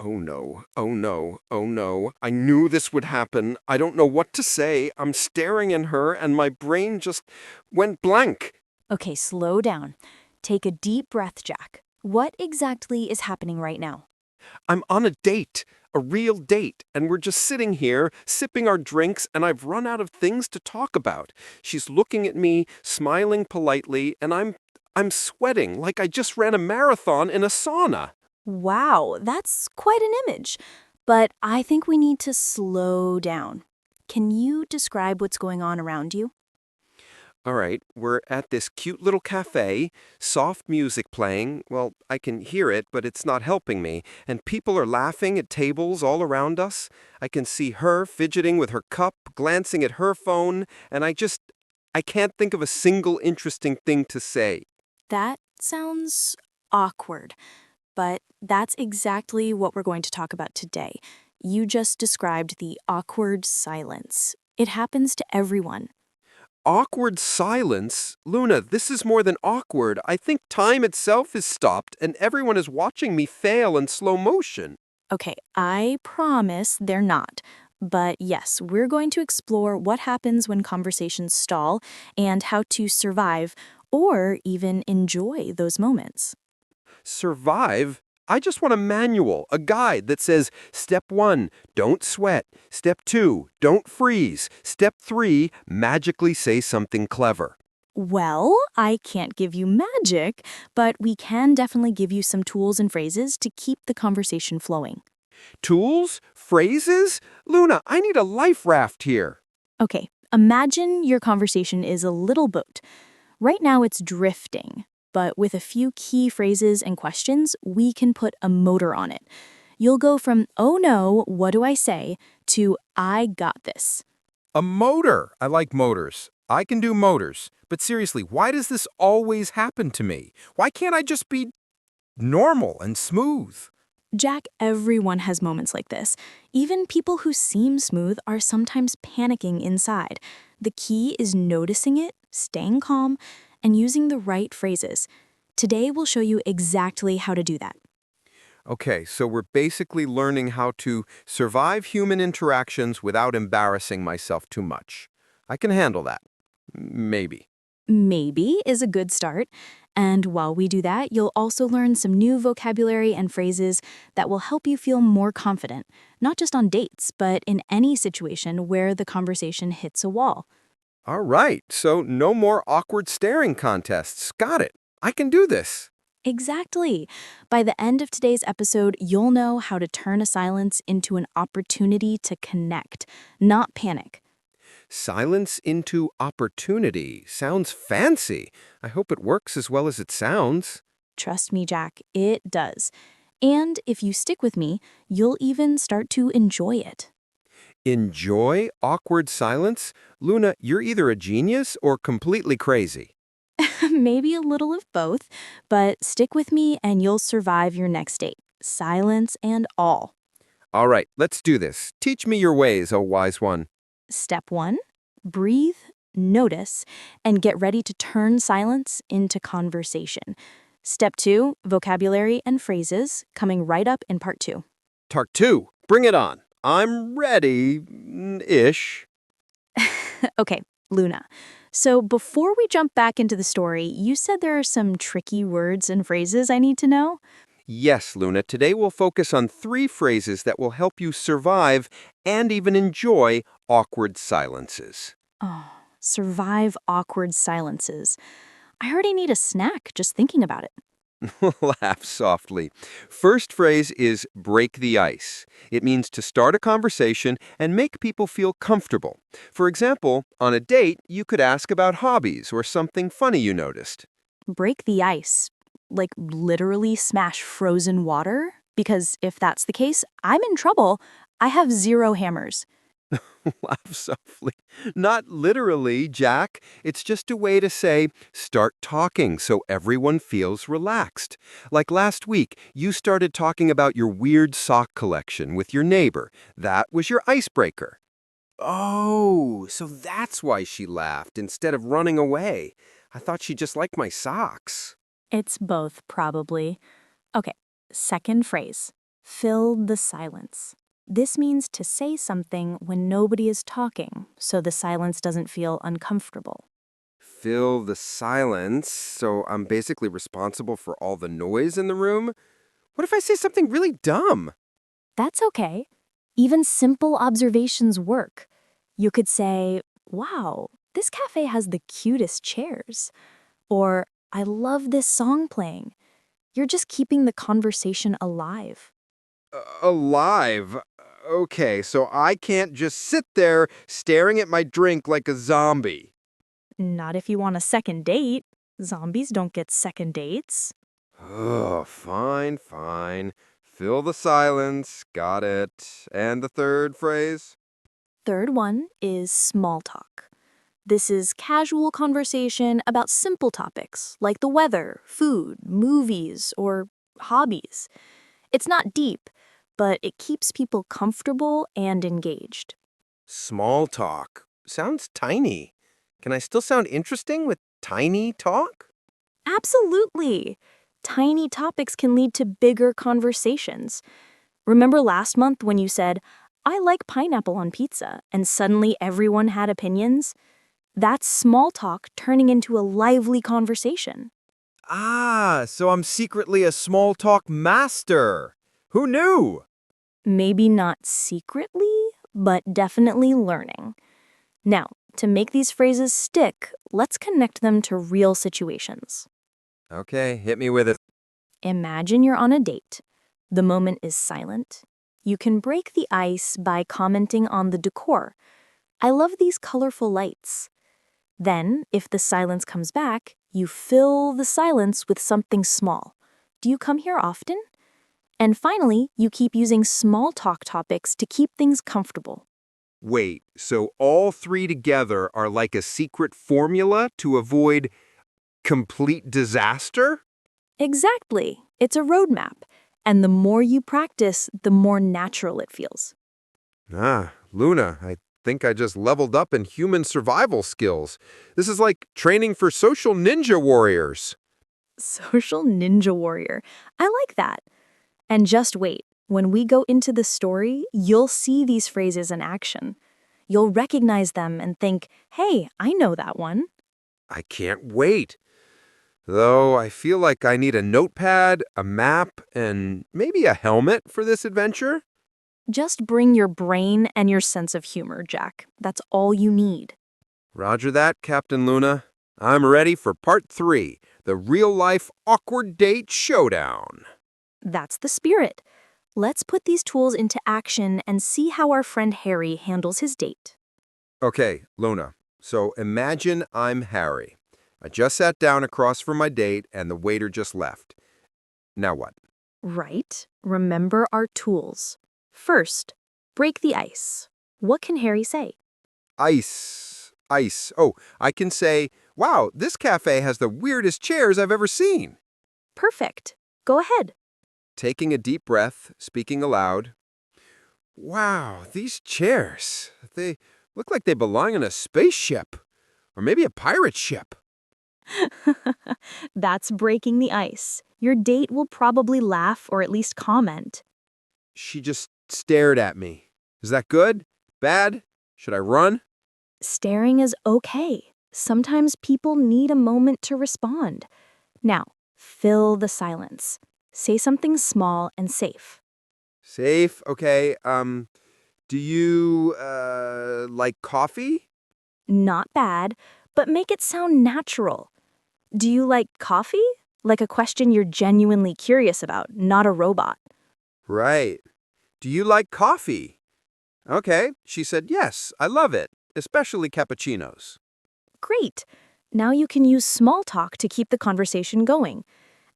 Oh no, oh no, oh no. I knew this would happen. I don't know what to say. I'm staring at her and my brain just went blank. Okay, slow down. Take a deep breath, Jack. What exactly is happening right now? I'm on a date, a real date, and we're just sitting here, sipping our drinks, and I've run out of things to talk about. She's looking at me, smiling politely, and I'm sweating like I just ran a marathon in a sauna. Wow, that's quite an image. But I think we need to slow down. Can you describe what's going on around you? All right, we're at this cute little cafe, soft music playing. Well, I can hear it, but it's not helping me. And people are laughing at tables all around us. I can see her fidgeting with her cup, glancing at her phone, and I can't think of a single interesting thing to say. That sounds awkward, but that's exactly what we're going to talk about today. You just described the awkward silence. It happens to everyone. Awkward silence? Luna, this is more than awkward. I think time itself is stopped, and everyone is watching me fail in slow motion. Okay, I promise they're not. But yes, we're going to explore what happens when conversations stall and how to survive or even enjoy those moments. Survive? I just want a manual, a guide that says Step 1, don't sweat. Step 2, don't freeze. Step 3, magically say something clever. Well, I can't give you magic, but we can definitely give you some tools and phrases to keep the conversation flowing. Tools? Phrases? Luna, I need a life raft here. Okay, imagine your conversation is a little boat. Right now it's drifting, but with a few key phrases and questions, we can put a motor on it. You'll go from, oh no, what do I say, to I got this. A motor. I like motors. I can do motors. But seriously, why does this always happen to me? Why can't I just be normal and smooth? Jack, everyone has moments like this. Even people who seem smooth are sometimes panicking inside. The key is noticing it, staying calm, and using the right phrases. Today, we'll show you exactly how to do that. Okay, so we're basically learning how to survive human interactions without embarrassing myself too much. I can handle that. Maybe. Maybe is a good start. And while we do that, you'll also learn some new vocabulary and phrases that will help you feel more confident, not just on dates, but in any situation where the conversation hits a wall. All right, so no more awkward staring contests. Got it. I can do this. Exactly. By the end of today's episode, you'll know how to turn a silence into an opportunity to connect, not panic. Silence into opportunity. Sounds fancy. I hope it works as well as it sounds. Trust me, Jack, it does. And if you stick with me, you'll even start to enjoy it. Enjoy awkward silence? Luna, you're either a genius or completely crazy. Maybe a little of both, but stick with me and you'll survive your next date, silence and all. All right, let's do this. Teach me your ways, oh wise one. Step 1, breathe, notice, and get ready to turn silence into conversation. Step 2, vocabulary and phrases, coming right up in part 2. Part 2, bring it on. I'm ready-ish. Okay, Luna. So before we jump back into the story, you said there are some tricky words and phrases I need to know? Yes, Luna, today we'll focus on 3 phrases that will help you survive and even enjoy awkward silences. Oh, survive awkward silences. I already need a snack just thinking about it. Laugh softly. First phrase is break the ice. It means to start a conversation and make people feel comfortable. For example, on a date, you could ask about hobbies or something funny you noticed. Break the ice. Like literally smash frozen water? Because if that's the case, I'm in trouble. I have 0 hammers. Laugh softly. Not literally, Jack. It's just a way to say, start talking so everyone feels relaxed. Like last week, you started talking about your weird sock collection with your neighbor. That was your icebreaker. Oh, so that's why she laughed instead of running away. I thought she just liked my socks. It's both, probably. Okay, second phrase. Fill the silence. This means to say something when nobody is talking, so the silence doesn't feel uncomfortable. Fill the silence, so I'm basically responsible for all the noise in the room? What if I say something really dumb? That's okay. Even simple observations work. You could say, "Wow, this cafe has the cutest chairs." Or, "I love this song playing." You're just keeping the conversation alive. Alive. Okay, so I can't just sit there staring at my drink like a zombie. Not if you want a second date. Zombies don't get second dates. Oh, fine, fine. Fill the silence. Got it. And the third phrase? Third one is small talk. This is casual conversation about simple topics like the weather, food, movies, or hobbies. It's not deep, but it keeps people comfortable and engaged. Small talk. Sounds tiny. Can I still sound interesting with tiny talk? Absolutely! Tiny topics can lead to bigger conversations. Remember last month when you said, "I like pineapple on pizza," and suddenly everyone had opinions? That's small talk turning into a lively conversation. Ah, so I'm secretly a small talk master. Who knew? Maybe not secretly, but definitely learning. Now, to make these phrases stick, let's connect them to real situations. Okay, hit me with it. Imagine you're on a date. The moment is silent. You can break the ice by commenting on the decor. "I love these colorful lights." Then, if the silence comes back, you fill the silence with something small. "Do you come here often?" And finally, you keep using small talk topics to keep things comfortable. Wait, so all three together are like a secret formula to avoid complete disaster? Exactly. It's a roadmap. And the more you practice, the more natural it feels. Ah, Luna, I think I just leveled up in human survival skills. This is like training for social ninja warriors. Social ninja warrior. I like that. And just wait. When we go into the story, you'll see these phrases in action. You'll recognize them and think, "Hey, I know that one." I can't wait. Though I feel like I need a notepad, a map, and maybe a helmet for this adventure. Just bring your brain and your sense of humor, Jack. That's all you need. Roger that, Captain Luna. I'm ready for part 3, the real-life awkward date showdown. That's the spirit. Let's put these tools into action and see how our friend Harry handles his date. Okay, Luna. So imagine I'm Harry. I just sat down across from my date and the waiter just left. Now what? Right. Remember our tools. First, break the ice. What can Harry say? Ice. Ice. Oh, I can say, wow, this cafe has the weirdest chairs I've ever seen. Perfect. Go ahead. Taking a deep breath, speaking aloud. Wow, these chairs. They look like they belong on a spaceship. Or maybe a pirate ship. That's breaking the ice. Your date will probably laugh or at least comment. She just stared at me. Is that good? Bad? Should I run? Staring is okay. Sometimes people need a moment to respond. Now, fill the silence. Say something small and safe. Safe. Okay. Do you, like coffee? Not bad, but make it sound natural. Do you like coffee? Like a question you're genuinely curious about, not a robot. Right. Do you like coffee? Okay. She said, yes, I love it, especially cappuccinos. Great. Now you can use small talk to keep the conversation going.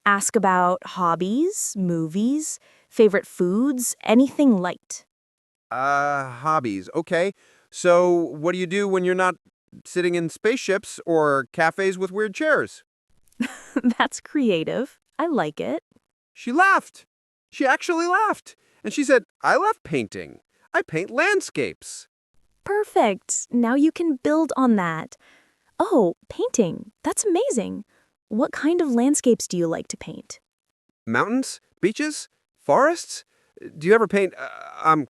Ask about hobbies, movies, favorite foods, anything light. Hobbies. Okay. So, what do you do when you're not sitting in spaceships or cafes with weird chairs? That's creative. I like it. She laughed. She actually laughed. And she said, I love painting. I paint landscapes. Perfect. Now you can build on that. Oh, painting. That's amazing. What kind of landscapes do you like to paint? Mountains? Beaches? Forests? Do you ever paint,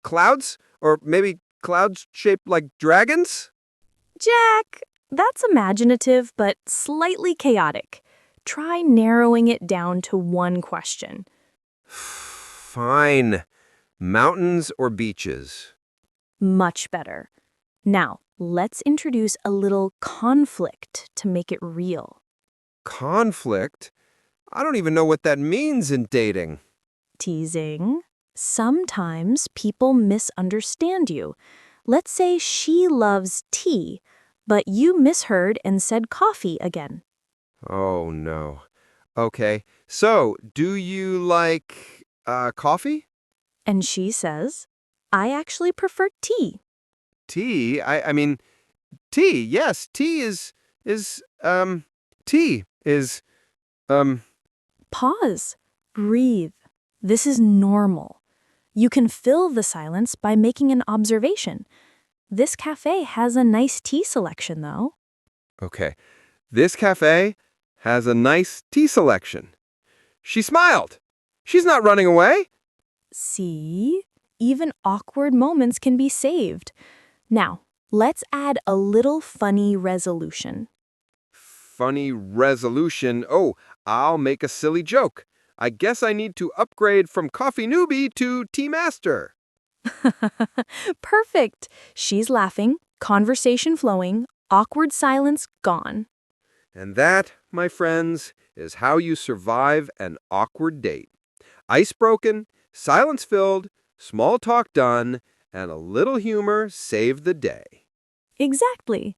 clouds? Or maybe clouds shaped like dragons? Jack, that's imaginative but slightly chaotic. Try narrowing it down to one question. Fine. Mountains or beaches? Much better. Now, let's introduce a little conflict to make it real. Conflict? I don't even know what that means in dating. Teasing. Sometimes people misunderstand you. Let's say she loves tea, but you misheard and said coffee again. Oh, no. Okay, so do you like, coffee? And she says, I actually prefer tea. Tea? I mean, tea, yes, tea is, um, Pause. Breathe. This is normal. You can fill the silence by making an observation. This cafe has a nice tea selection, though. okay. This cafe has a nice tea selection. She smiled. She's not running away. See? Even awkward moments can be saved. Now, let's add a little funny resolution. Funny resolution. Oh, I'll make a silly joke. I guess I need to upgrade from coffee newbie to tea master. Perfect. She's laughing, conversation flowing, awkward silence gone. And that, my friends, is how you survive an awkward date. Ice broken, silence filled, small talk done, and a little humor saved the day. Exactly.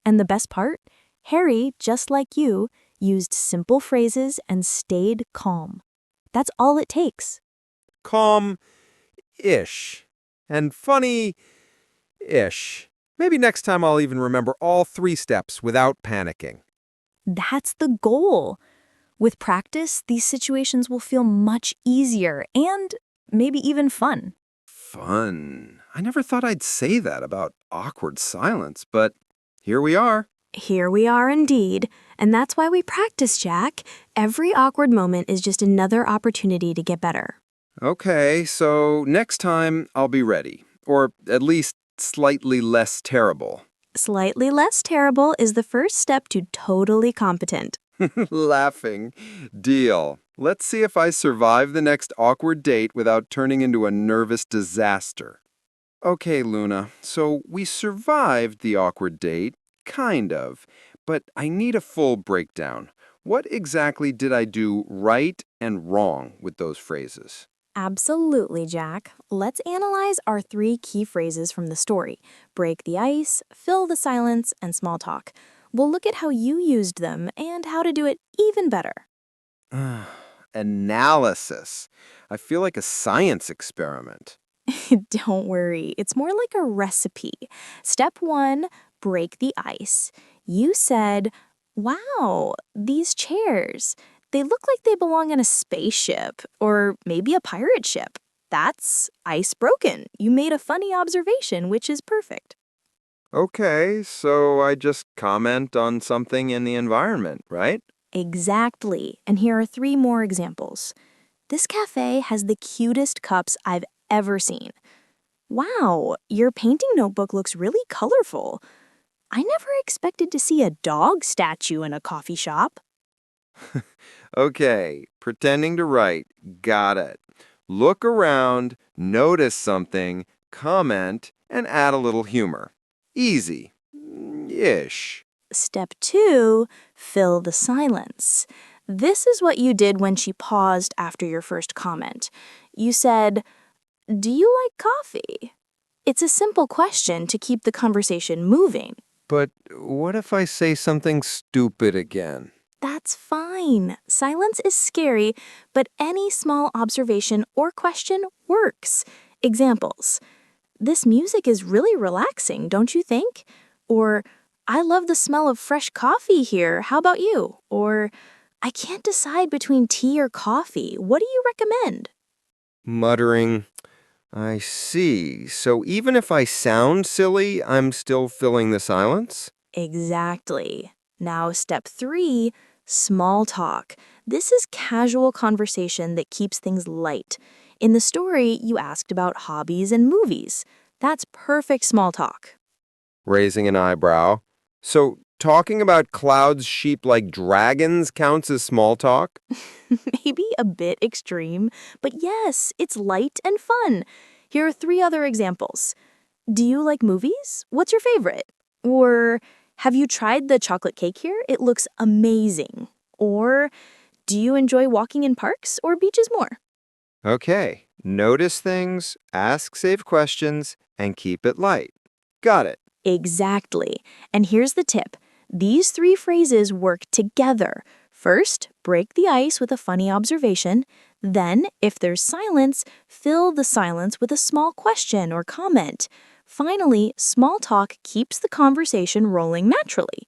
And the best part? Harry, just like you, used simple phrases and stayed calm. That's all it takes. Calm-ish. And funny-ish. Maybe next time I'll even remember all 3 steps without panicking. That's the goal. With practice, these situations will feel much easier and maybe even fun. Fun. I never thought I'd say that about awkward silence, but here we are. Here we are indeed, and that's why we practice, Jack. Every awkward moment is just another opportunity to get better. Okay, so next time I'll be ready. Or at least slightly less terrible. Slightly less terrible is the first step to totally competent. Laughing. Deal. Let's see if I survive the next awkward date without turning into a nervous disaster. Okay, Luna, so we survived the awkward date, kind of, but I need a full breakdown. What exactly did I do right and wrong with those phrases? Absolutely, Jack. Let's analyze our 3 key phrases from the story: break the ice, fill the silence, and small talk. We'll look at how you used them and how to do it even better. Analysis. I feel like a science experiment. Don't worry, it's more like a recipe. Step 1, break the ice. You said, wow, these chairs, they look like they belong on a spaceship or maybe a pirate ship. That's ice broken. You made a funny observation, which is perfect. Okay, so I just comment on something in the environment, right? Exactly. And here are 3 more examples. This cafe has the cutest cups I've ever seen. Wow, your painting notebook looks really colorful. I never expected to see a dog statue in a coffee shop. Okay, pretending to write. Got it. Look around, notice something, comment, and add a little humor. Easy. Ish. Step 2, fill the silence. This is what you did when she paused after your first comment. You said, do you like coffee? It's a simple question to keep the conversation moving. But what if I say something stupid again? That's fine. Silence is scary, but any small observation or question works. Examples. This music is really relaxing, don't you think? Or, I love the smell of fresh coffee here. How about you? Or, I can't decide between tea or coffee. What do you recommend? Muttering. I see. So even if I sound silly, I'm still filling the silence? Exactly. Now, step 3, small talk. This is casual conversation that keeps things light. In the story, you asked about hobbies and movies. That's perfect small talk. Raising an eyebrow. So, talking about clouds shaped like dragons counts as small talk? Maybe a bit extreme, but yes, it's light and fun. Here are three other examples. Do you like movies? What's your favorite? Or have you tried the chocolate cake here? It looks amazing. Or do you enjoy walking in parks or beaches more? Okay. Notice things, ask safe questions, and keep it light. Got it. Exactly. And here's the tip. These three phrases work together. First, break the ice with a funny observation. Then, if there's silence, fill the silence with a small question or comment. Finally, small talk keeps the conversation rolling naturally.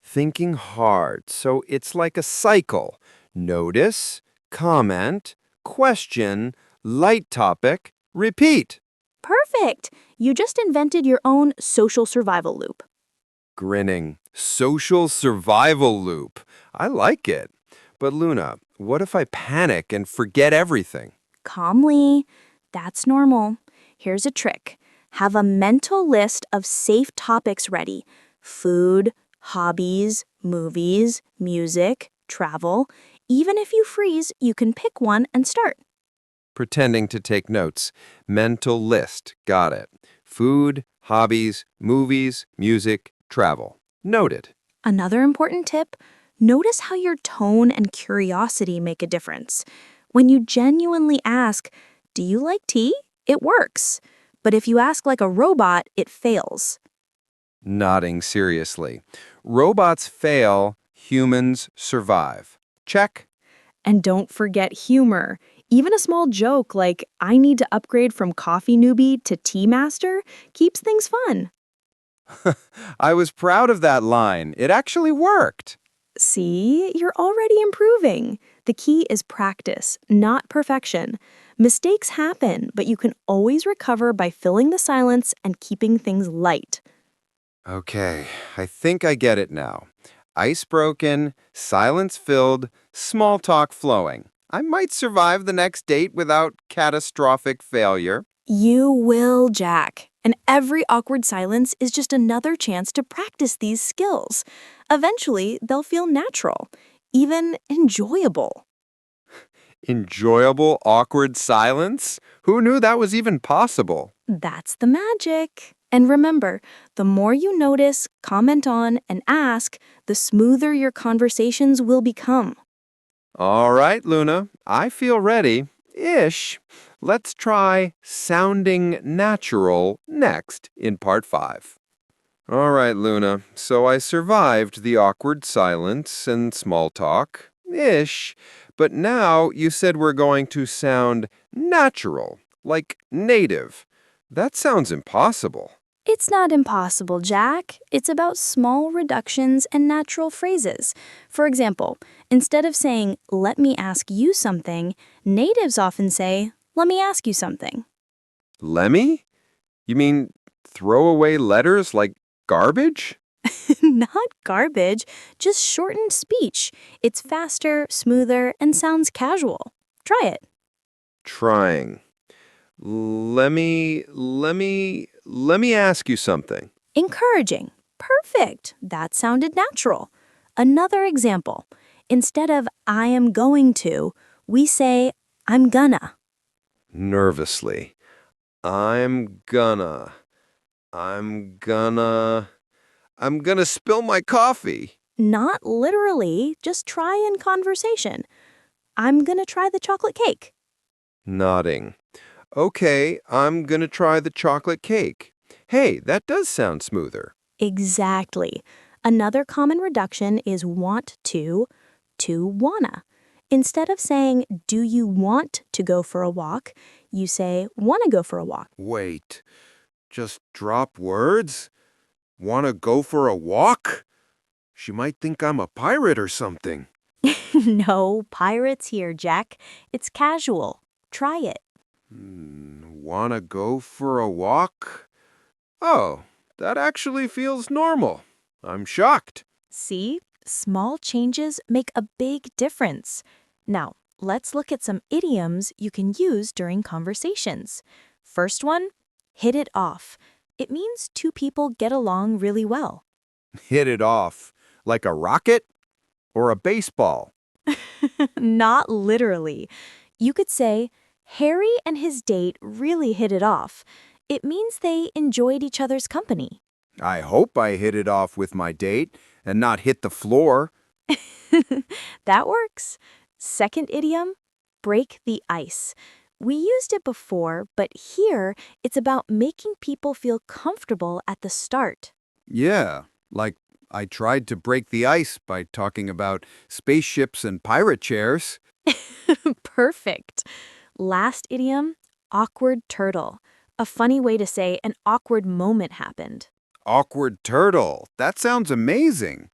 Thinking hard. So, it's like a cycle. Notice, comment, question, light topic, repeat. Perfect! You just invented your own social survival loop. Grinning. Social survival loop. I like it. But Luna, what if I panic and forget everything? Calmly. That's normal. Here's a trick. Have a mental list of safe topics ready. Food, hobbies, movies, music, travel. Even if you freeze, you can pick one and start. Pretending to take notes. Mental list. Got it. Food, hobbies, movies, music, travel. Noted. Another important tip, notice how your tone and curiosity make a difference. When you genuinely ask, "Do you like tea?" it works. But if you ask like a robot, it fails. Nodding seriously. Robots fail, humans survive. Check. And don't forget humor. Even a small joke like, "I need to upgrade from coffee newbie to tea master," keeps things fun. I was proud of that line. It actually worked. See, you're already improving. The key is practice, not perfection. Mistakes happen, but you can always recover by filling the silence and keeping things light. Okay, I think I get it now. Ice broken, silence filled, small talk flowing. I might survive the next date without catastrophic failure. You will, Jack. And every awkward silence is just another chance to practice these skills. Eventually, they'll feel natural, even enjoyable. Enjoyable, awkward silence? Who knew that was even possible? That's the magic. And remember, the more you notice, comment on, and ask, the smoother your conversations will become. All right, Luna, I feel ready. Ish. Let's try sounding natural next in part 5. All right, Luna, so I survived the awkward silence and small talk. Ish. But now you said we're going to sound natural, like native. That sounds impossible. It's not impossible, Jack. It's about small reductions and natural phrases. For example, instead of saying, "Let me ask you something," natives often say, "Let me ask you something." Lemmy? You mean throw away letters like garbage? Not garbage, just shortened speech. It's faster, smoother, and sounds casual. Try it. Trying. Let me ask you something. Encouraging. Perfect. That sounded natural. Another example. Instead of "I am going to," we say "I'm gonna." Nervously. I'm gonna. I'm gonna. I'm gonna spill my coffee. Not literally, just try in conversation. "I'm gonna try the chocolate cake." Nodding. Okay, I'm gonna try the chocolate cake. Hey, that does sound smoother. Exactly. Another common reduction is "want to wanna. Instead of saying, "Do you want to go for a walk?" you say, "Wanna go for a walk." Wait, just drop words? Wanna go for a walk? She might think I'm a pirate or something. No, pirates here, Jack. It's casual. Try it. Wanna go for a walk? Oh, that actually feels normal. I'm shocked. See, small changes make a big difference. Now, Let's look at some idioms you can use during conversations. First one, hit it off. It means two people get along really well. Hit it off. Like a rocket or a baseball? Not literally. You could say, Harry and his date really hit it off. It means they enjoyed each other's company. I hope I hit it off with my date and not hit the floor. That works. Second idiom, break the ice. We used it before, but here it's about making people feel comfortable at the start. Yeah, like I tried to break the ice by talking about spaceships and pirate chairs. Perfect. Last idiom, awkward turtle. A funny way to say an awkward moment happened. Awkward turtle. That sounds amazing.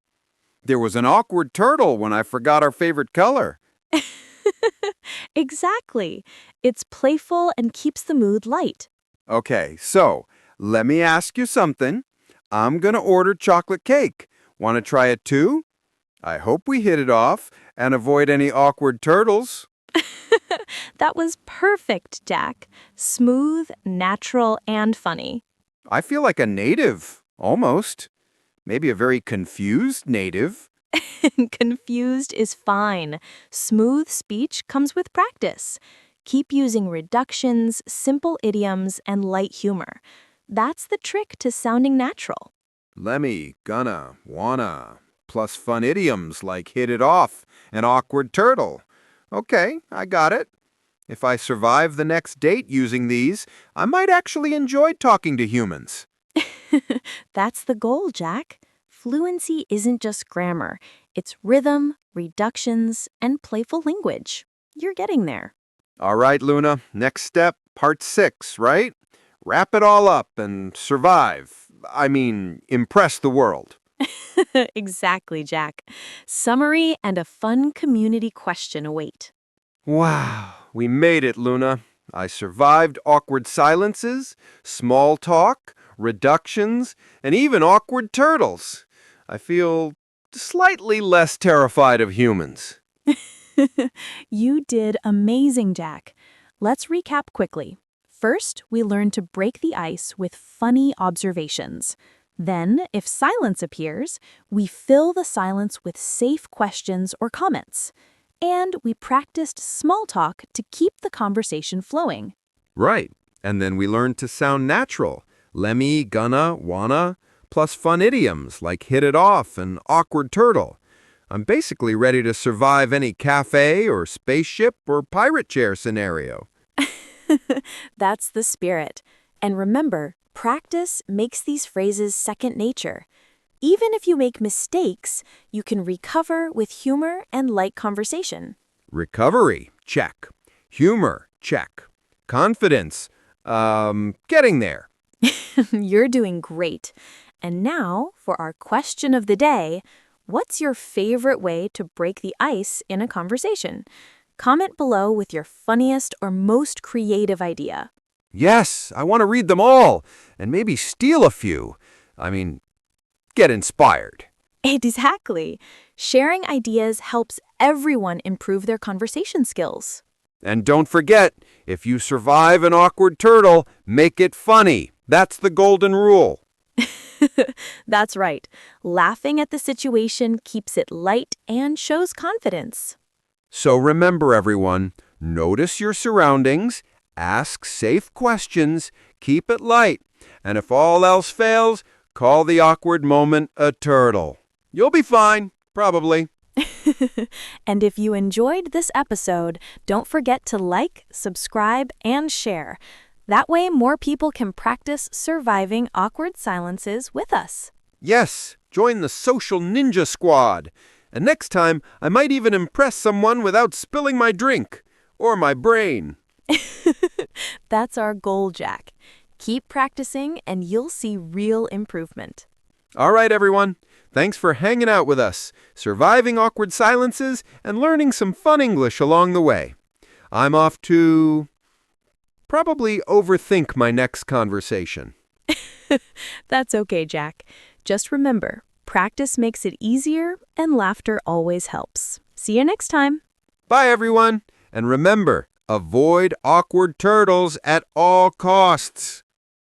There was an awkward turtle when I forgot our favorite color. Exactly. It's playful and keeps the mood light. Okay, so let me ask you something. I'm gonna order chocolate cake. Want to try it too? I hope we hit it off and avoid any awkward turtles. That was perfect, Jack. Smooth, natural, and funny. I feel like a native, almost. Maybe a very confused native. Confused is fine. Smooth speech comes with practice. Keep using reductions, simple idioms, and light humor. That's the trick to sounding natural. Lemmy, gonna, wanna, plus fun idioms like hit it off and awkward turtle. Okay, I got it. If I survive the next date using these, I might actually enjoy talking to humans. That's the goal, Jack. Fluency isn't just grammar. It's rhythm, reductions, and playful language. You're getting there. All right, Luna, next step, part 6, right? Wrap it all up and survive. I mean, impress the world. Exactly, Jack. Summary and a fun community question await. Wow, we made it, Luna. I survived awkward silences, small talk, reductions, and even awkward turtles. I feel slightly less terrified of humans. You did amazing, Jack. Let's recap quickly. First, we learned to break the ice with funny observations. Then, if silence appears, we fill the silence with safe questions or comments. And we practiced small talk to keep the conversation flowing. Right. And then we learned to sound natural. Lemmy, gonna, wanna, plus fun idioms like hit it off and awkward turtle. I'm basically ready to survive any cafe or spaceship or pirate chair scenario. That's the spirit. And remember, practice makes these phrases second nature. Even if you make mistakes, you can recover with humor and light conversation. Recovery, check. Humor, check. Confidence, getting there. You're doing great. And now, for our question of the day, what's your favorite way to break the ice in a conversation? Comment below with your funniest or most creative idea. Yes, I want to read them all and maybe steal a few. I mean, get inspired. Exactly. Sharing ideas helps everyone improve their conversation skills. And don't forget, if you survive an awkward turtle, make it funny. That's the golden rule. That's right. Laughing at the situation keeps it light and shows confidence. So remember, everyone, notice your surroundings, ask safe questions, keep it light, and if all else fails, call the awkward moment a turtle. You'll be fine, probably. And if you enjoyed this episode, don't forget to like, subscribe, and share. That way, more people can practice surviving awkward silences with us. Yes, join the social ninja squad. And next time, I might even impress someone without spilling my drink or my brain. That's our goal, Jack. Keep practicing and you'll see real improvement. All right, everyone. Thanks for hanging out with us, surviving awkward silences, and learning some fun English along the way. I'm off to probably overthink my next conversation. That's okay, Jack. Just remember, practice makes it easier and laughter always helps. See you next time. Bye, everyone. And remember, avoid awkward turtles at all costs.